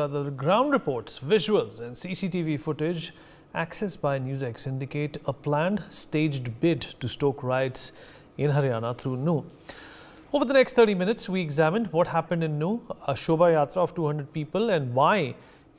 Rather, ground reports, visuals and CCTV footage accessed by NewsX indicate a planned staged bid to stoke riots in Haryana through New. Over the next 30 minutes, we examined what happened in New, a Shobha Yatra of 200 people and why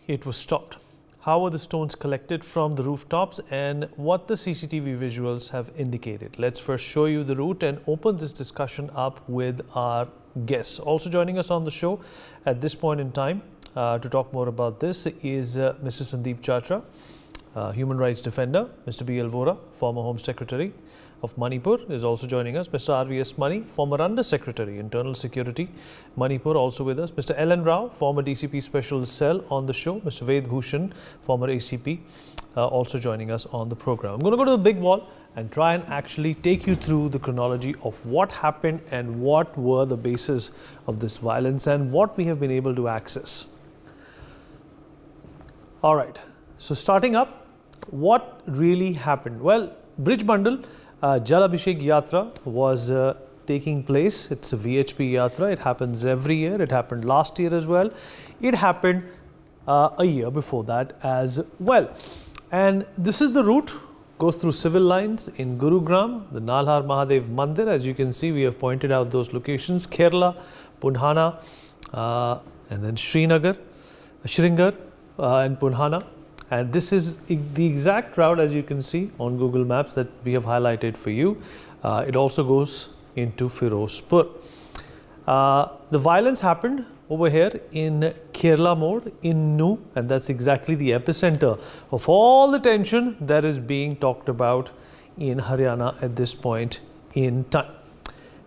it was stopped. How were the stones collected from the rooftops and what the CCTV visuals have indicated. Let's first show you the route and open this discussion up with our guests. Also joining us on the show at this point in time to talk more about this is Mr. Sandeep Chatra, human rights defender. Mr. B.L. Vora, former Home Secretary of Manipur, is also joining us. Mr. R.V.S. Mani, former Under Secretary, Internal Security, Manipur, also with us. Mr. L.N. Rao, former DCP Special Cell, on the show. Mr. Ved Bhushan, former ACP, also joining us on the program. I'm going to go to the big wall and try and actually take you through the chronology of what happened and what were the bases of this violence and what we have been able to access. All right, so starting up, what really happened? Well, Bridge Bundle Jal Abhishek Yatra was taking place. It's a VHP Yatra. It happens every year. It happened last year as well. It happened a year before that as well. And this is the route, goes through civil lines in Gurugram, the Nalhar Mahadev Mandir. As you can see, we have pointed out those locations, Kerala, Punhana, and then Srinagar, Srinagar, and Punhana. And this is the exact route, as you can see on Google Maps, that we have highlighted for you. It also goes into Firozpur. The violence happened over here in Kerala mode in New, and that's exactly the epicenter of all the tension that is being talked about in Haryana at this point in time.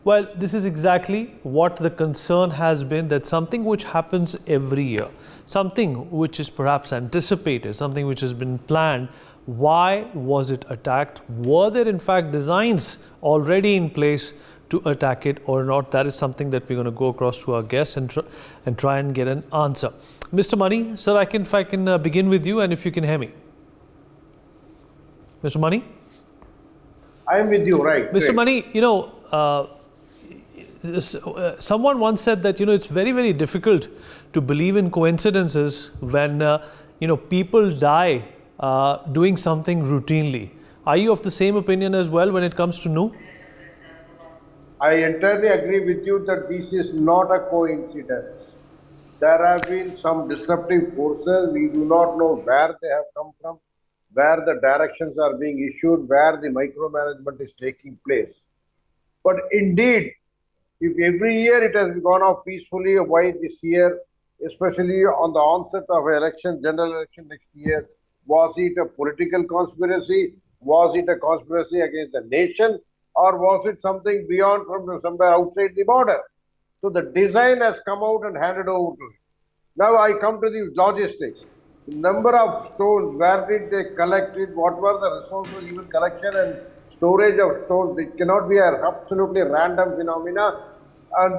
Well, this is exactly what the concern has been, that something which happens every year, something which is perhaps anticipated, something which has been planned, why was it attacked? Were there in fact designs already in place to attack it or not? That is something that we're going to go across to our guests and try and get an answer. Mr. Mani, sir, if I can begin with you and if you can hear me. Mr. Mani? I am with you, right. Mr. Mani, you know, someone once said that, it's very, very difficult to believe in coincidences when, people die doing something routinely. Are you of the same opinion as well when it comes to New? I entirely agree with you that this is not a coincidence. There have been some disruptive forces. We do not know where they have come from, where the directions are being issued, where the micromanagement is taking place. But indeed, if every year it has gone off peacefully, why this year, especially on the onset of election, general election next year, was it a political conspiracy? Was it a conspiracy against the nation? Or was it something beyond, from somewhere outside the border? So the design has come out and handed over to it. Now I come to the logistics. The number of stones, where did they collect it? What were the resources, even collection and storage of stones? It cannot be an absolutely random phenomena, and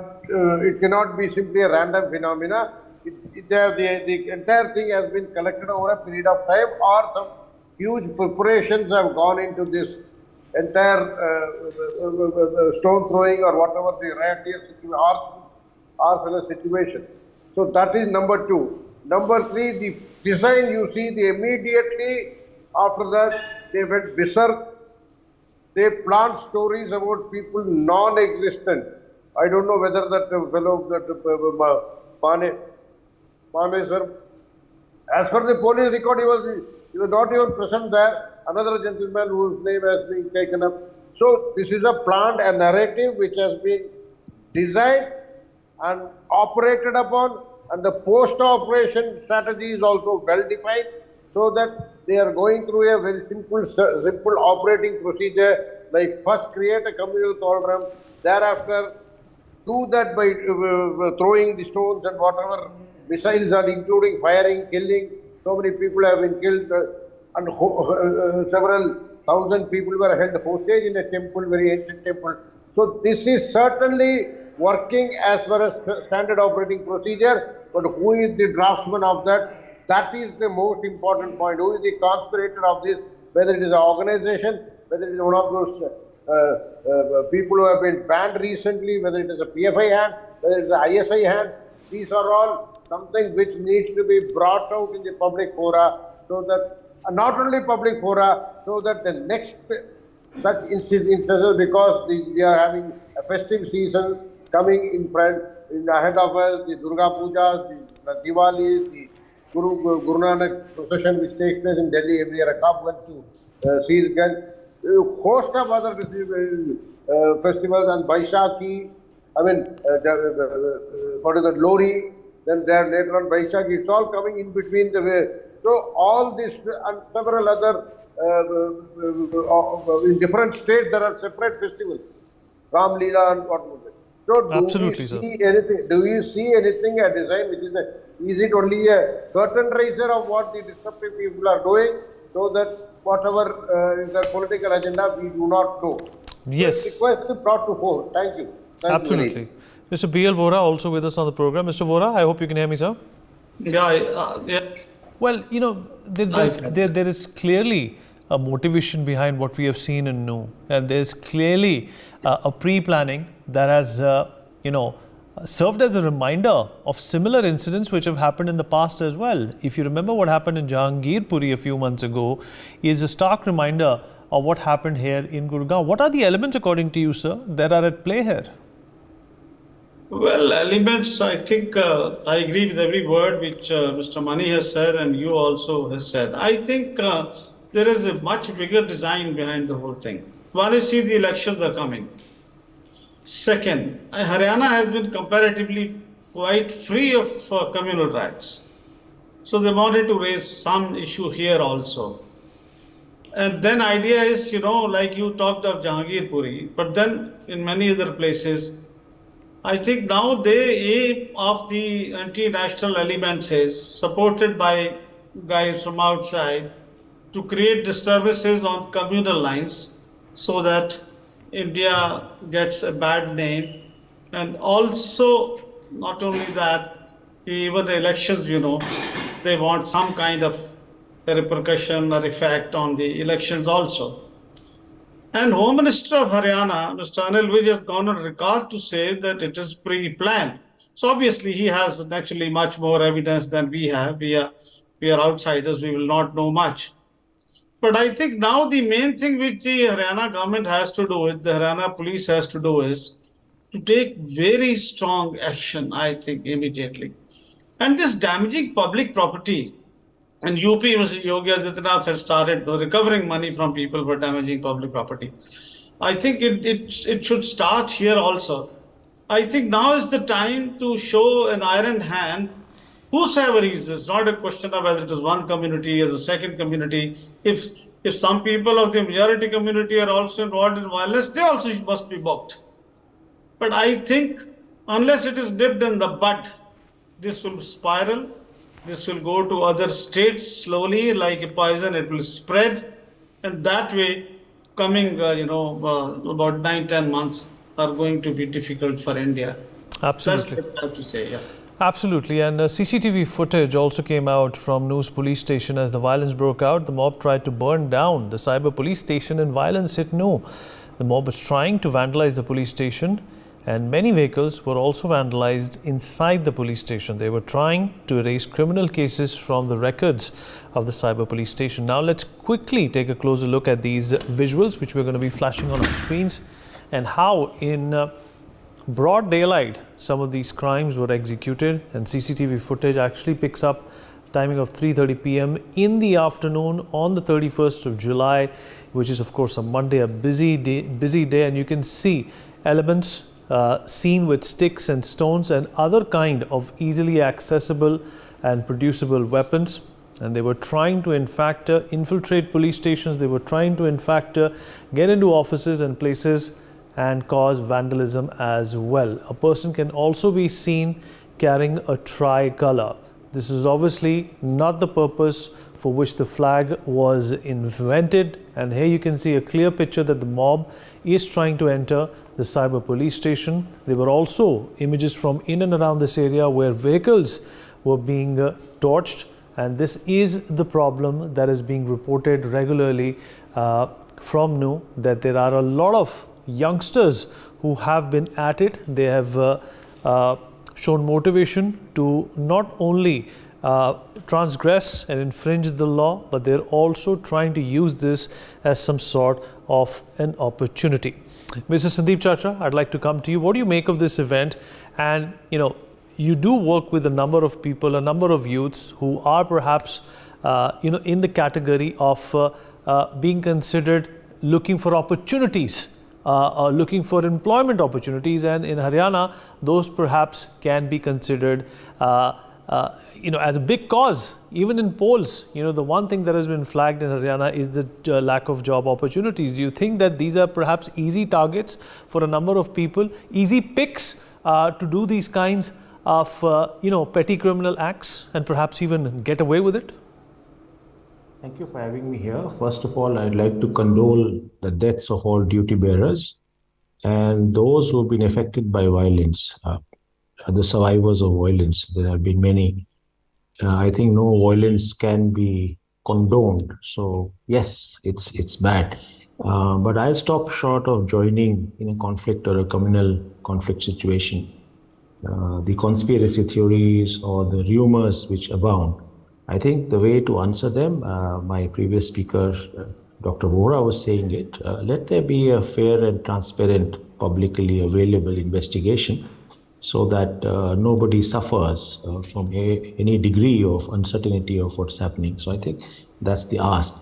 it cannot be simply a random phenomena. The entire thing has been collected over a period of time, or some huge preparations have gone into this entire stone throwing or whatever the riotous arsenal situation. So that is number two. Number three, the design, you see, immediately after that they went berserk. They plant stories about people non-existent. I don't know whether that fellow, that Mane sir, as per the police record, he was not even present there. Another gentleman whose name has been taken up. So this is a planned, a narrative which has been designed and operated upon, and the post-operation strategy is also well defined, so that they are going through a very simple operating procedure, like first create a communal cauldron, thereafter do that by throwing the stones and whatever missiles are, including firing, killing. So many people have been killed, and several thousand people were held hostage in a temple, very ancient temple. So this is certainly working as per a standard operating procedure, but who is the draftsman of that? That is the most important point. Who is the conspirator of this? Whether it is an organization, whether it is one of those people who have been banned recently, whether it is a PFI hand, whether it is an ISI hand, these are all something which needs to be brought out in the public fora, so that not only public fora, so that the next such instances, because we are having a festive season coming in front, ahead of us, the Durga Puja, the Diwali, the Guru Nanak procession which takes place in Delhi every year, a cop went to see it again. A host of other festivals and Baishakhi, I mean, what is that, Lori, then there later on Baishakhi, it's all coming in between the way. So all this and several other, in different states there are separate festivals, Ram Leela and what was it. So Absolutely, sir. Do you see anything a design which is it only a curtain raiser of what the disruptive people are doing, so that whatever is their political agenda, we do not know? Yes. So request is brought to fore. Thank you. Absolutely. Mr. B.L. Vora also with us on the program. Mr. Vora, I hope you can hear me, sir. Yeah. Well, you know, there is clearly a motivation behind what we have seen in Nu, and there's clearly a pre-planning that has, served as a reminder of similar incidents which have happened in the past as well. If you remember what happened in Jahangirpuri a few months ago, is a stark reminder of what happened here in Gurgaon. What are the elements, according to you, sir, that are at play here? Well, elements, I think I agree with every word which Mr. Mani has said and you also has said. I think there is a much bigger design behind the whole thing. One is, see, the elections are coming. Second, Haryana has been comparatively quite free of communal rights. So they wanted to raise some issue here also. And then idea is, like you talked of Jahangirpuri, but then in many other places, I think now they aim of the anti-national elements is supported by guys from outside to create disturbances on communal lines so that India gets a bad name. And also, not only that, even the elections, they want some kind of a repercussion or effect on the elections also. And Home Minister of Haryana, Mr. Anil Vij, has gone on record to say that it is pre-planned. So obviously he has naturally much more evidence than we have. We are outsiders, we will not know much. But I think now the main thing which the Haryana government has to do, the Haryana police has to do, is to take very strong action, I think, immediately. And this damaging public property, and UP, Mr. Yogi Adityanath had started recovering money from people for damaging public property. I think it should start here also. I think now is the time to show an iron hand. Whosoever is, it's not a question of whether it is one community or the second community. If some people of the majority community are also involved in violence, they also must be booked. But I think unless it is nipped in the bud, this will spiral. This will go to other states slowly, like a poison. It will spread, and that way, coming about 9-10 months are going to be difficult for India. Absolutely. That's what I have to say. Yeah. Absolutely, and CCTV footage also came out from News police station as the violence broke out. The mob tried to burn down the cyber police station and violence hit No. The mob was trying to vandalize the police station, and many vehicles were also vandalized inside the police station. They were trying to erase criminal cases from the records of the cyber police station. Now let's quickly take a closer look at these visuals which we're going to be flashing on our screens, and how in broad daylight some of these crimes were executed. And CCTV footage actually picks up timing of 3:30 p.m. in the afternoon on the 31st of July, which is of course a Monday, a busy day, and you can see elements seen with sticks and stones and other kind of easily accessible and producible weapons. And they were trying to in fact infiltrate police stations. They were trying to in fact get into offices and places and cause vandalism as well. A person can also be seen carrying a tricolor. This is obviously not the purpose for which the flag was invented. And here you can see a clear picture that the mob is trying to enter the cyber police station. There were also images from in and around this area where vehicles were being torched. And this is the problem that is being reported regularly from Nu, that there are a lot of youngsters who have been at it. They have shown motivation to not only transgress and infringe the law, but they're also trying to use this as some sort of an opportunity. Mr. Sandeep Chacha, I'd like to come to you. What do you make of this event? And you do work with a number of people, a number of youths who are perhaps in the category of being considered looking for opportunities, looking for employment opportunities, and in Haryana, those perhaps can be considered as a big cause. Even in polls, the one thing that has been flagged in Haryana is the lack of job opportunities. Do you think that these are perhaps easy targets for a number of people, easy picks to do these kinds of petty criminal acts and perhaps even get away with it? Thank you for having me here. First of all, I'd like to condole the deaths of all duty bearers and those who have been affected by violence, the survivors of violence. There have been many. I think no violence can be condoned. So yes, it's bad. But I'll stop short of joining in a conflict or a communal conflict situation. The conspiracy theories or the rumors which abound. I think the way to answer them, my previous speaker, Dr. Vohra, was saying it, let there be a fair and transparent, publicly available investigation so that nobody suffers from any degree of uncertainty of what's happening. So I think that's the ask.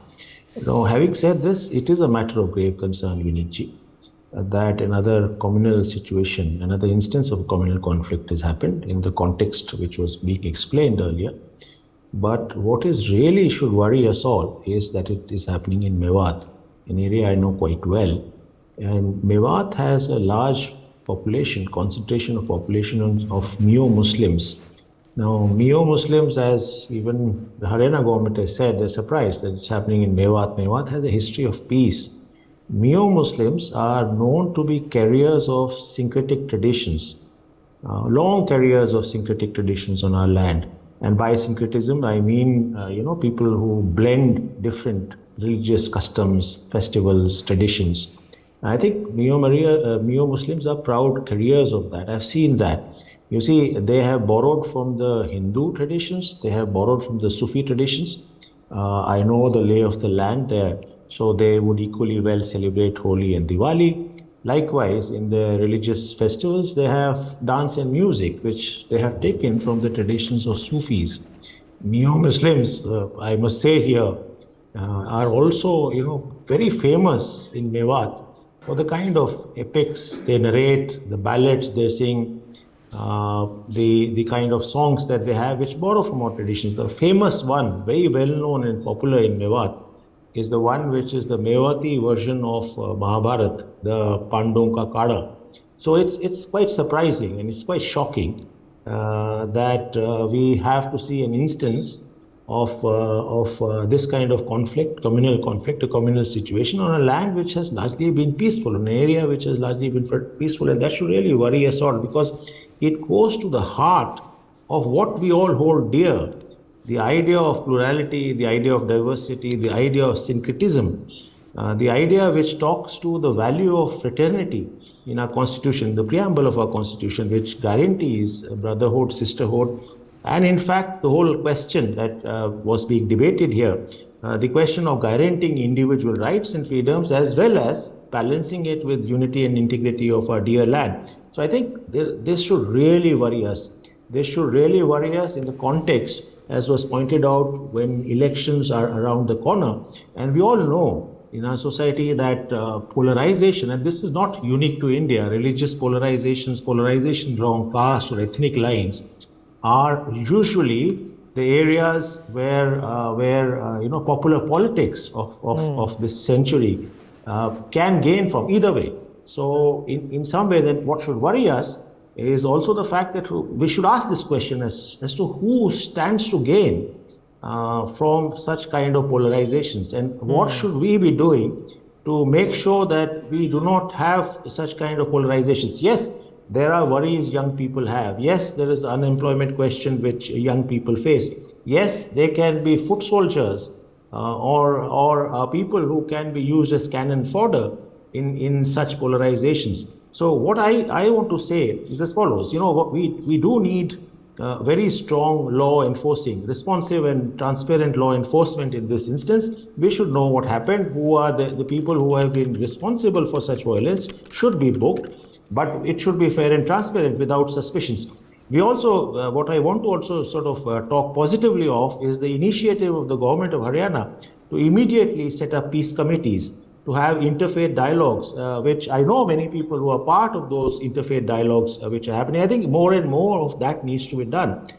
Having said this, it is a matter of grave concern, Vinitji, that another communal situation, another instance of communal conflict has happened in the context which was being explained earlier. But what is really should worry us all is that it is happening in Mewat, an area I know quite well. And Mewat has a large population, concentration of population of neo-Muslims. Now, neo-Muslims, as even the Haryana government has said, they're surprised that it's happening in Mewat. Mewat has a history of peace. Neo-Muslims are known to be carriers of syncretic traditions, long carriers of syncretic traditions on our land. And by syncretism, I mean, people who blend different religious customs, festivals, traditions. I think neo-Muslims are proud carriers of that. I've seen that. You see, they have borrowed from the Hindu traditions. They have borrowed from the Sufi traditions. I know the lay of the land there. So they would equally well celebrate Holi and Diwali. Likewise, in the religious festivals, they have dance and music, which they have taken from the traditions of Sufis. Neo-Muslims, I must say here, are also, very famous in Mewat for the kind of epics they narrate, the ballads they sing, the kind of songs that they have, which borrow from our traditions. The famous one, very well known and popular in Mewat, is the one which is the Mewati version of Mahabharata, the Pandonka Kada. So it's quite surprising and it's quite shocking that we have to see an instance of this kind of conflict, a communal situation on a land which has largely been peaceful, an area which has largely been peaceful, and that should really worry us all because it goes to the heart of what we all hold dear. The idea of plurality, the idea of diversity, the idea of syncretism, the idea which talks to the value of fraternity in our constitution, the preamble of our constitution, which guarantees brotherhood, sisterhood, and in fact, the whole question that was being debated here, the question of guaranteeing individual rights and freedoms as well as balancing it with unity and integrity of our dear land. So I think this should really worry us. This should really worry us in the context, as was pointed out, when elections are around the corner. And we all know in our society that polarization, and this is not unique to India, religious polarizations, polarization along caste or ethnic lines, are usually the areas where popular politics of this century can gain from either way. So in some way, then what should worry us is also the fact that we should ask this question as to who stands to gain from such kind of polarizations, and what should we be doing to make sure that we do not have such kind of polarizations. Yes, there are worries young people have. Yes, there is unemployment question which young people face. Yes, they can be foot soldiers or people who can be used as cannon fodder in such polarizations. So what I want to say is as follows. What we do need very strong law enforcing, responsive and transparent law enforcement in this instance. We should know what happened, who are the people who have been responsible for such violence should be booked, but it should be fair and transparent without suspicions. We also, what I want to also sort of talk positively of is the initiative of the government of Haryana to immediately set up peace committees, to have interfaith dialogues, which I know many people who are part of those interfaith dialogues which are happening. I think more and more of that needs to be done.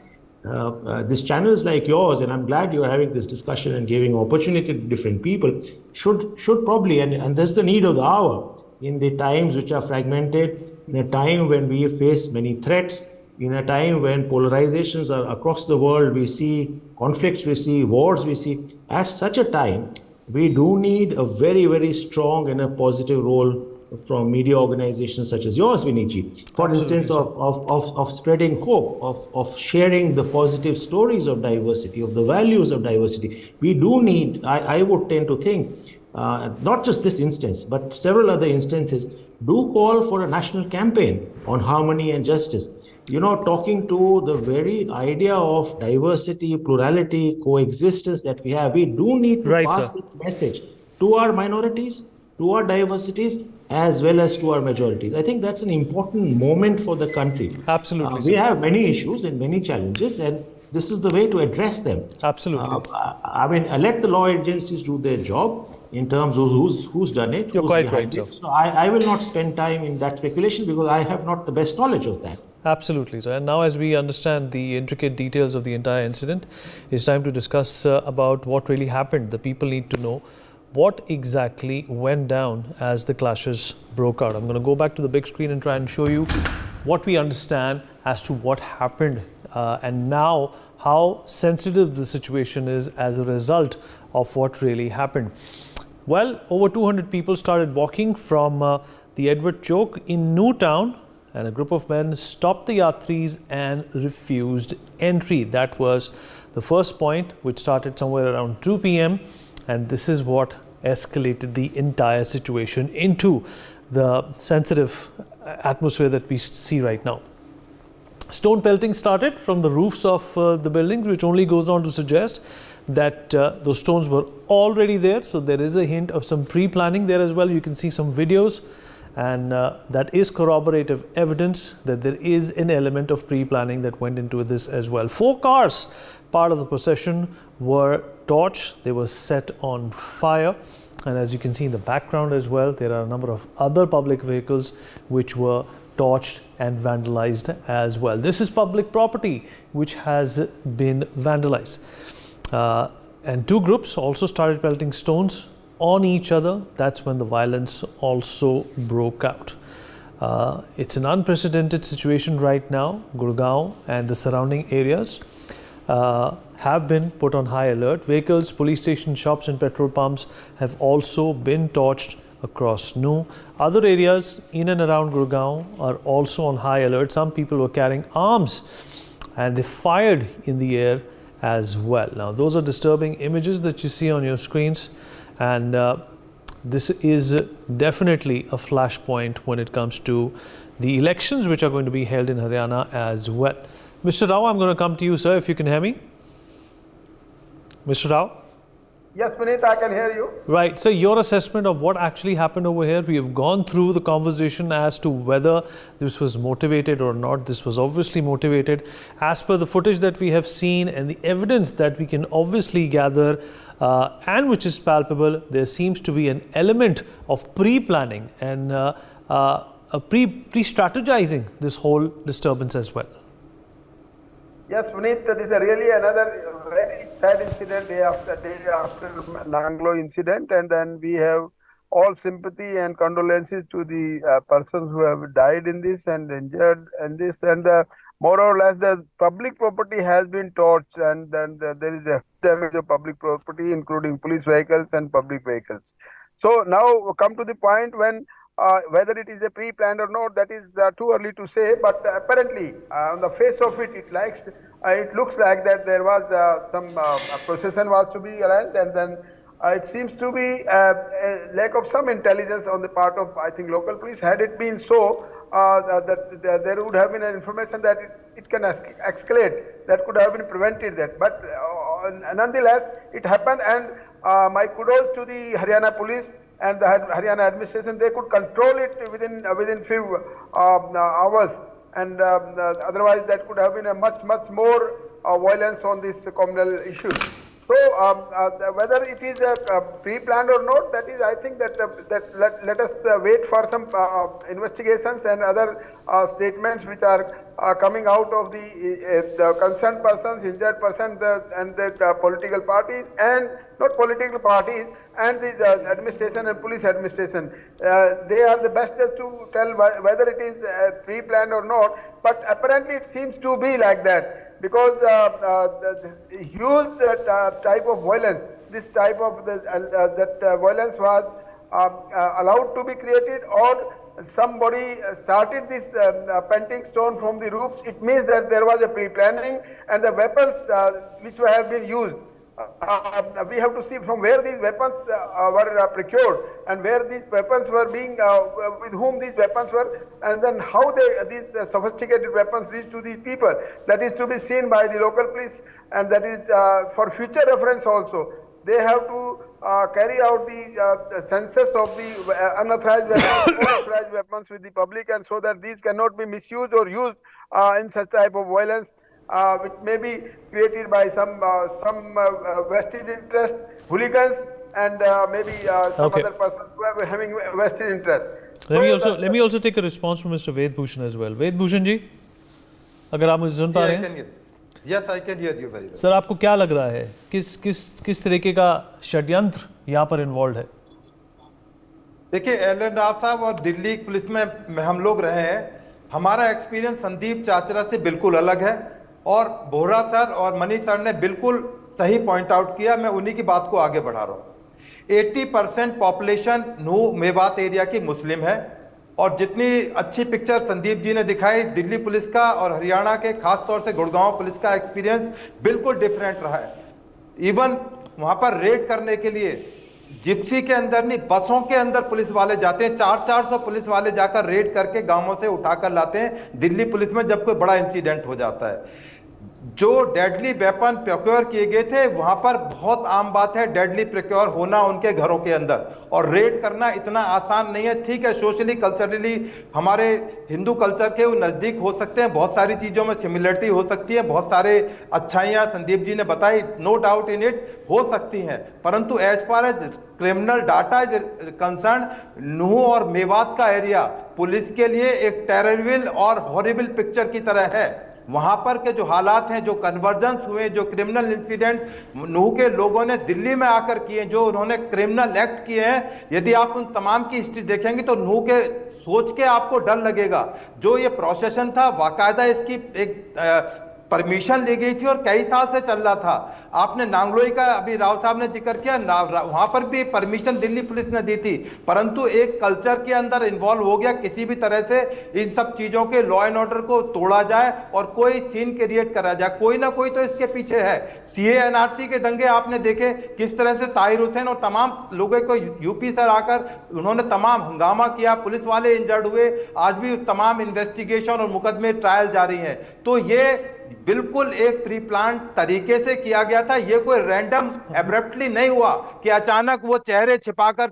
This channels like yours, and I'm glad you're having this discussion and giving opportunity to different people, should probably, and that's the need of the hour, in the times which are fragmented, in a time when we face many threats, in a time when polarizations are across the world, we see conflicts, we see wars, we see, at such a time, we do need a very, very strong and a positive role from media organizations such as yours, Viniji. For instance, of spreading hope, of sharing the positive stories of diversity, of the values of diversity. We do need, I would tend to think, not just this instance, but several other instances, do call for a national campaign on harmony and justice. Talking to the very idea of diversity, plurality, coexistence that we have, we do need to pass this message to our minorities, to our diversities, as well as to our majorities. I think that's an important moment for the country. Absolutely. We have many issues and many challenges, and this is the way to address them. Absolutely. Let the law agencies do their job in terms of who's done it. You're quite right, sir. So I will not spend time in that speculation because I have not the best knowledge of that. Absolutely, sir. And now as we understand the intricate details of the entire incident, it's time to discuss about what really happened. The people need to know what exactly went down as the clashes broke out. I'm going to go back to the big screen and try and show you what we understand as to what happened and now how sensitive the situation is as a result of what really happened. Well, over 200 people started walking from the Edward Chowk in Newtown, and a group of men stopped the Yatris and refused entry. That was the first point, which started somewhere around 2 p.m. And this is what escalated the entire situation into the sensitive atmosphere that we see right now. Stone pelting started from the roofs of the buildings, which only goes on to suggest that those stones were already there. So there is a hint of some pre-planning there as well. You can see some videos, and that is corroborative evidence that there is an element of pre-planning that went into this as well. 4 cars, part of the procession, were torched. They were set on fire. And as you can see in the background as well, there are a number of other public vehicles which were torched and vandalized as well. This is public property which has been vandalized. And 2 groups also started pelting stones on each other. That's when the violence also broke out. It's an unprecedented situation right now. Gurgaon and the surrounding areas have been put on high alert. Vehicles, police stations, shops and petrol pumps have also been torched across New. Other areas in and around Gurgaon are also on high alert. Some people were carrying arms and they fired in the air as well. Now, those are disturbing images that you see on your screens, and this is definitely a flashpoint when it comes to the elections which are going to be held in Haryana as well. Mr. Rao, I'm going to come to you, sir, if you can hear me. Mr. Rao? Yes, Puneet, I can hear you. Right. So your assessment of what actually happened over here, we have gone through the conversation as to whether this was motivated or not. This was obviously motivated. As per the footage that we have seen and the evidence that we can obviously gather and which is palpable, there seems to be an element of pre-planning and pre-strategizing this whole disturbance as well. Yes, Puneet, this is really another very sad incident day after Nanglo incident, and then we have all sympathy and condolences to the persons who have died in this and injured in this, and more or less the public property has been torched, and then there is a damage of public property including police vehicles and public vehicles. So now come to the point when whether it is a pre-planned or not, that is too early to say. But apparently, on the face of it, it looks like that there was some procession was to be arranged, and then It seems to be a lack of some intelligence on the part of, I think, local police. Had it been so, that there would have been an information that it can escalate, that could have been prevented that. But nonetheless, it happened, and my kudos to the Haryana police and the Haryana administration. They could control it within few hours, and otherwise that could have been a much more violence on this communal issue. So whether it is pre-planned or not, that is, I think that let us wait for some investigations and other statements which are coming out of the concerned persons, injured persons, and the political parties, and not political parties, and the administration and police administration. They are the best to tell whether it is pre-planned or not, but apparently it seems to be like that. Because the huge type of violence, this type of violence was allowed to be created, or somebody started this painting stone from the roofs. It means that there was a pre-planning, and the weapons which have been used. We have to see from where these weapons were procured, and where these weapons were being, with whom these weapons were, and then how these sophisticated weapons reach to these people. That is to be seen by the local police, and that is for future reference also. They have to carry out the census of the unauthorized weapons, unauthorized weapons with the public, and so that these cannot be misused or used in such type of violence, which may be created by some vested interest, hooligans, and maybe some other persons who are having vested interest. Let me also take a response from Mr. Ved Bhushan as well. Ved Bhushan ji, अगर आप मुझे सुन पा रहे हैं? Yes, I can hear you very well. Sir, आपको क्या लग रहा है किस तरीके का षड्यंत्र यहाँ पर इन्वॉल्व है? देखिए, एलन राव साहब और दिल्ली पुलिस में हम लोग रहे हैं. हमारा एक्सपीरियंस संदीप चाचरा से बिल्कुल अलग है, और बोहरा सर और मनीष सर ने बिल्कुल सही पॉइंट आउट किया. मैं उन्हीं की बात को आगे बढ़ा रहा हूं. 80% पॉपुलेशन नूह मेवात एरिया की मुस्लिम है, और जितनी अच्छी पिक्चर संदीप जी ने दिखाई दिल्ली पुलिस का और हरियाणा के, खास तौर से गुड़गांव पुलिस का एक्सपीरियंस बिल्कुल डिफरेंट रहा है. इवन वहां पर रेड करने के लिए जिप्सी के अंदर नहीं, बसों के अंदर पुलिस वाले जाते हैं. 400 पुलिस वाले जाकर रेड करके गांवों से उठाकर लाते हैं दिल्ली पुलिस में जब कोई बड़ा इंसिडेंट हो जाता है. जो डेडली वेपन प्रोक्योर किए गए थे, वहां पर बहुत आम बात है डेडली प्रोक्योर होना उनके घरों के अंदर, और रेड करना इतना आसान नहीं है. ठीक है, सोशली कल्चरली हमारे हिंदू कल्चर के वो नजदीक हो सकते हैं, बहुत सारी चीजों में सिमिलरिटी हो सकती है, बहुत सारे अच्छाइयां संदीप जी ने बताई, नो डाउट इन इट, हो सकती हैं. परंतु as far as criminal data is concern, Nuh और मेवात का एरिया पुलिस के लिए एक टेररिबल और हॉरिबल पिक्चर की तरह है. वहां पर के जो हालात हैं, जो कन्वर्जेंस हुए, जो क्रिमिनल इंसिडेंट नूह के लोगों ने दिल्ली में आकर किए, जो उन्होंने क्रिमिनल एक्ट किए हैं, यदि आप उन तमाम की हिस्ट्री देखेंगे तो नूह के सोच के आपको डर लगेगा. जो ये प्रोसेशन था, बाकायदा इसकी एक परमिशन ली गई थी और कई साल से चल रहा था. आपने नांगलोई का अभी राव साहब ने जिक्र किया, वहां पर भी परमिशन दिल्ली पुलिस ने दी थी, परंतु एक कल्चर के अंदर इन्वॉल्व हो गया, किसी भी तरह से इन सब चीजों के लॉ एंड ऑर्डर को तोड़ा जाए और कोई सीन क्रिएट करा जाए. कोई ना कोई तो इसके पीछे है. सीए एनआरसी के दंगे आपने देखे, किस तरह से ताहिर हुसैन और तमाम लोगों को यूपी से आकर उन्होंने तमाम हंगामा किया, पुलिस वाले इंजर्ड हुए. आज भी तमाम इन्वेस्टिगेशन और मुकदमे ट्रायल जारी है. तो ये बिल्कुल एक प्री प्लान तरीके से किया गया था. ये कोई रैंडम एब्रप्टली नहीं हुआ कि अचानक वो चेहरे छिपाकर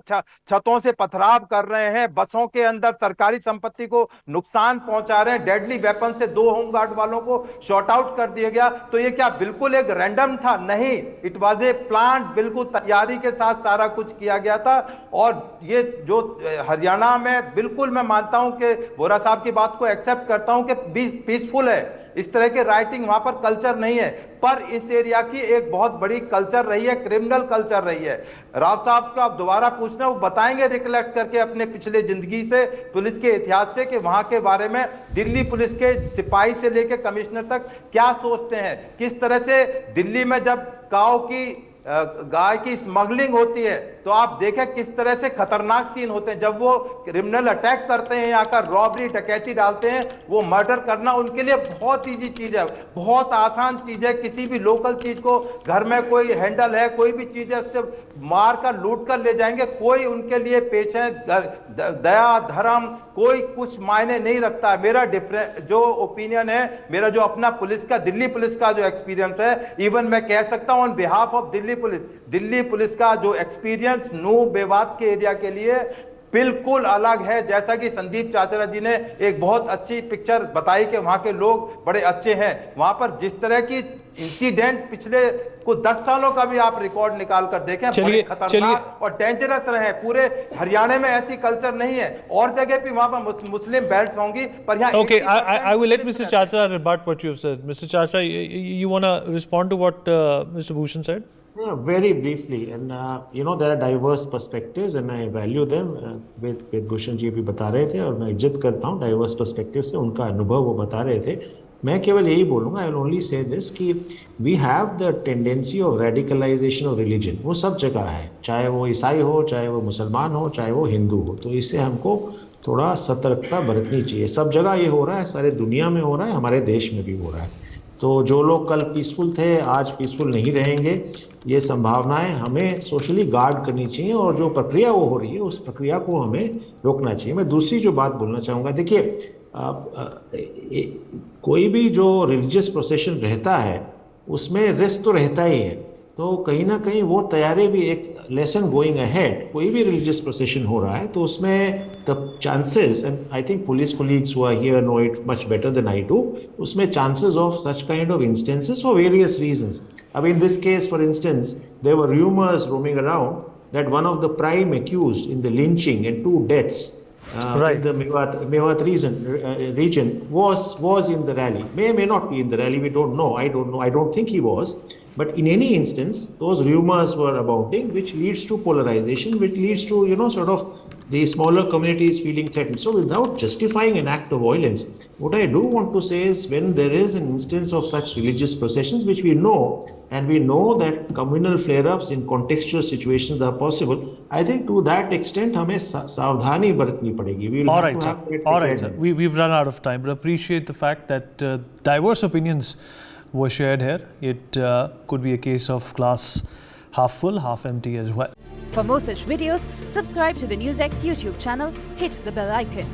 छतों से पथराव कर रहे हैं, बसों के अंदर सरकारी संपत्ति को नुकसान पहुंचा रहे हैं, डेडली वेपन से 2 होमगार्ड वालों को शॉट आउट कर दिया गया. तो ये क्या बिल्कुल एक रैंडम था? नहीं, इट वाज ए प्लान. बिल्कुल तैयारी के साथ सारा कुछ किया गया था. और ये जो हरियाणा में, बिल्कुल मैं मानता हूं कि बोरा साहब की बात को एक्सेप्ट करता हूं कि पीसफुल है, इस तरह के राइटिंग वहां पर कल्चर नहीं है, पर इस एरिया की एक बहुत बड़ी कल्चर रही है, क्रिमिनल कल्चर रही है. राव साहब को आप दोबारा पूछना, वो बताएंगे रिकलेक्ट करके अपने पिछले जिंदगी से, पुलिस के इतिहास से, कि वहां के बारे में दिल्ली पुलिस के सिपाही से लेकर कमिश्नर तक क्या सोचते हैं, किस तरह से दिल्ली में जब काओ की गाय की स्मगलिंग होती है, तो आप देखें किस तरह से खतरनाक सीन होते हैं। जब वो क्रिमिनल अटैक करते हैं, यहाँ का रॉबरी डकैती डालते हैं, वो मर्डर करना उनके लिए बहुत ईजी चीज है, बहुत आसान चीज है। किसी भी लोकल चीज को, घर में कोई हैंडल है, कोई भी चीज है, उससे मार कर लूट कर ले जाएंगे। कोई उनके लिए पेशे, दया, धर्म, कोई कुछ मायने नहीं रखता है। मेरा जो ओपिनियन है, मेरा जो अपना पुलिस का, दिल्ली पुलिस का जो एक्सपीरियंस है, इवन मैं कह सकता हूं on behalf of Delhi police का जो एक्सपीरियंस नू बेवाद के एरिया के लिए बिल्कुल अलग है। जैसा कि संदीप चाचरा जी ने एक बहुत अच्छी पिक्चर बताई कि वहां के लोग बड़े अच्छे हैं। वहां पर जिस तरह की इंसिडेंट पिछले को 10 सालों का भी आप रिकॉर्ड निकाल कर देखें, बड़े खतरनाक और डेंजरस रहे। पूरे हरियाणा में ऐसी कल्चर नहीं है, और जगह भी वहां पर मुस्लिम बेल्ट्स होंगी, पर यहाँ Okay, I will let Mr. Chacha rebut what you have said. Mr. Chacha, you want to respond to what Mr. Bhushan said? Yeah, very briefly, and there are diverse perspectives and I value them. with Bhushan जी भी बता रहे थे और मैं इज्जत करता हूँ diverse perspectives से, उनका अनुभव वो बता रहे थे। मैं केवल यही बोलूँगा, I will only say this कि we have the tendency of radicalization of religion, वो सब जगह है, चाहे वो ईसाई हो, चाहे वो मुसलमान हो, चाहे वो हिंदू हो। तो इससे हमको थोड़ा सतर्कता बरतनी चाहिए। सब जगह ये हो रहा है, सारे दुनिया में हो रहा है, हमारे देश में भी हो रहा है। तो जो लोग कल पीसफुल थे, आज पीसफुल नहीं रहेंगे, ये संभावनाएं हमें सोशली गार्ड करनी चाहिए, और जो प्रक्रिया वो हो रही है उस प्रक्रिया को हमें रोकना चाहिए। मैं दूसरी जो बात बोलना चाहूँगा, देखिए कोई भी जो रिलीजियस प्रोसेशन रहता है उसमें रिस्क तो रहता ही है, तो कहीं ना कहीं वो तैयारी भी एक लेसन गोइंग अहेड। कोई भी रिलीजियस प्रोसेशन हो रहा है तो उसमें the chances, and I think police colleagues who are here know it much better than I do, उसमें chances of such kind of instances for various reasons. अब in this case for instance there were rumours roaming around that one of the prime accused in the lynching and 2 deaths in the Mewat region was in the rally. May not be in the rally. We don't know. I don't know. I don't think he was. But in any instance, those rumors were abounding, which leads to polarization, which leads to sort of the smaller communities feeling threatened. So without justifying an act of violence, what I do want to say is when there is an instance of such religious processions, which we know, and we know that communal flare-ups in contextual situations are possible, I think to that extent हमें सावधानी बरतनी पड़ेगी. All right, sir. We've run out of time, but appreciate the fact that diverse opinions were shared here. It could be a case of glass half full, half empty as well. For more such videos, subscribe to the NewsX YouTube channel, hit the bell icon.